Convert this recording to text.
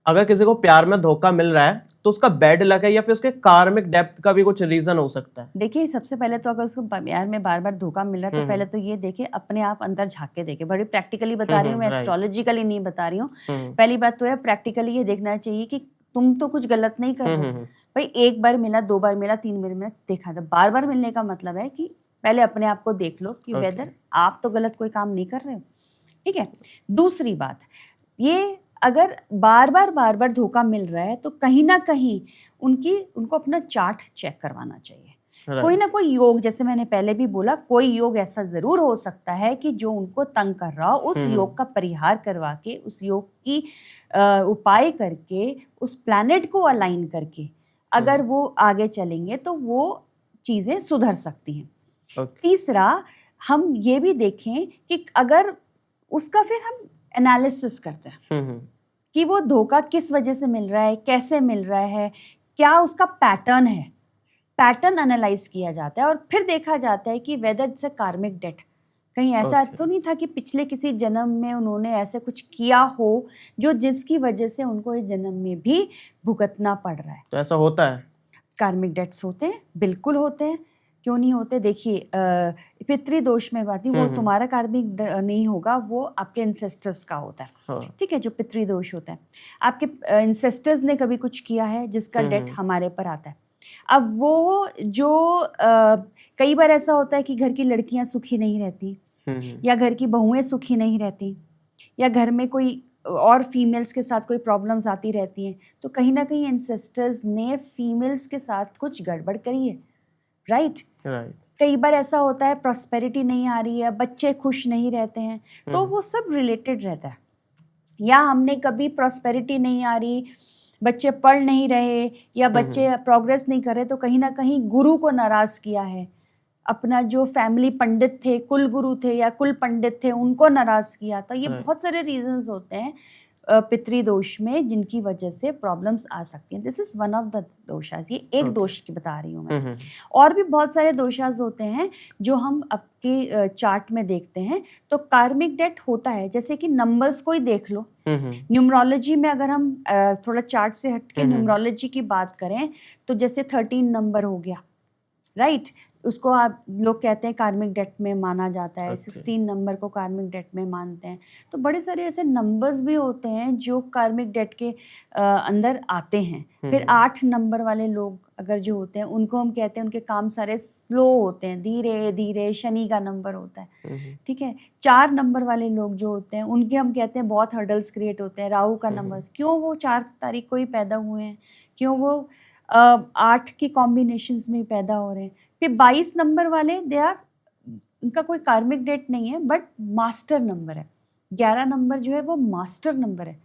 अगर किसी को प्यार में धोखा मिल रहा है तो उसका बैड लक है या फिर उसके कार्मिक डेप्थ का भी कुछ रीजन हो सकता है? देखिए, सबसे पहले तो अगर उसको प्यार में बार बार धोखा मिल रहा है तो पहले तो ये देखे, अपने आप अंदर झांक के देखे। बड़ी प्रैक्टिकली बता रही हूँ मैं, एस्ट्रोलॉजिकली नहीं बता रही हूँ। पहली बात तो है, प्रैक्टिकली ये देखना चाहिए कि तुम तो कुछ गलत नहीं कर रहे हो भाई। एक बार मिला, 2 बार मिला, 3 बार मिला, देखा था। बार बार मिलने का मतलब है कि पहले अपने आप को देख लो कि वेदर आप तो गलत कोई काम नहीं कर रहे हो। ठीक है। दूसरी बात, ये अगर बार बार धोखा मिल रहा है तो कहीं ना कहीं उनको अपना चार्ट चेक करवाना चाहिए। कोई ना कोई योग, जैसे मैंने पहले भी बोला, कोई योग ऐसा जरूर हो सकता है कि जो उनको तंग कर रहा हो, उस योग का परिहार करवा के, उस योग की उपाय करके, उस प्लैनेट को अलाइन करके अगर वो आगे चलेंगे तो वो चीजें सुधर सकती हैं। तीसरा, हम ये भी देखें कि अगर उसका फिर हम एनालिसिस करते हैं कि वो धोखा किस वजह से मिल रहा है, कैसे मिल रहा है, क्या उसका पैटर्न है। पैटर्न एनालाइज किया जाता है और फिर देखा जाता है कि वेदर इट्स अ कार्मिक डेट। कहीं ऐसा तो नहीं था कि पिछले किसी जन्म में उन्होंने ऐसे कुछ किया हो जो जिसकी वजह से उनको इस जन्म में भी भुगतना पड़ रहा है। तो ऐसा होता है? कार्मिक डेट्स होते हैं, बिल्कुल होते हैं। क्यों नहीं होते? देखिए, पितृ दोष में बात नहीं, वो तुम्हारा कार्मिक नहीं होगा, वो आपके इंसेस्टर्स का होता है। ठीक है, जो पितृ दोष होता है, आपके इंसेस्टर्स ने कभी कुछ किया है जिसका डेट हमारे पर आता है। अब वो जो कई बार ऐसा होता है कि घर की लड़कियां सुखी नहीं रहती, या घर की बहुएं सुखी नहीं रहती, या घर में कोई और फीमेल्स के साथ कोई प्रॉब्लम्स आती रहती हैं, तो कहीं ना कहीं एंसेस्टर्स ने फीमेल्स के साथ कुछ गड़बड़ करी है। राइट। कई बार ऐसा होता है प्रॉस्पेरिटी नहीं आ रही है, बच्चे खुश नहीं रहते हैं, तो वो सब रिलेटेड रहता है। या हमने कभी प्रॉस्पेरिटी नहीं आ रही, बच्चे पढ़ नहीं रहे, या बच्चे प्रोग्रेस नहीं कर रहे, तो कहीं ना कहीं गुरु को नाराज किया है। अपना जो फैमिली पंडित थे, कुल गुरु थे या कुल पंडित थे, उनको नाराज किया था। ये बहुत सारे रीजंस होते हैं पितृ दोष में जिनकी वजह से प्रॉब्लम्स आ सकती हैं। This is one of the दोषास। ये एक दोष की बता रही हूँ मैं। और भी बहुत सारे दोषास होते हैं जो हम आपके चार्ट में देखते हैं। तो कार्मिक डेट होता है, जैसे कि नंबर्स को ही देख लो। न्यूमरोलॉजी में अगर हम थोड़ा चार्ट से हटके न्यूमरोलॉजी की बात करें तो जैसे 13 नंबर हो गया, राइट, उसको आप लोग कहते हैं कार्मिक डेट में माना जाता है। 16 नंबर को कार्मिक डेट में मानते हैं। तो बड़े सारे ऐसे नंबर्स भी होते हैं जो कार्मिक डेट के अंदर आते हैं। फिर 8 नंबर वाले लोग अगर जो होते हैं, उनको हम कहते हैं उनके काम सारे स्लो होते हैं, धीरे धीरे, शनि का नंबर होता है। ठीक है। 4 नंबर वाले लोग जो होते हैं, उनके हम कहते हैं बहुत हर्डल्स क्रिएट होते हैं, राहु का नंबर। क्यों? वो 4 तारीख को ही पैदा हुए हैं। क्यों? वो 8 की कॉम्बिनेशंस में पैदा हो रहे हैं। फिर 22 नंबर वाले, दे आर, उनका कोई कार्मिक डेट नहीं है बट मास्टर नंबर है। 11 नंबर जो है वो मास्टर नंबर है।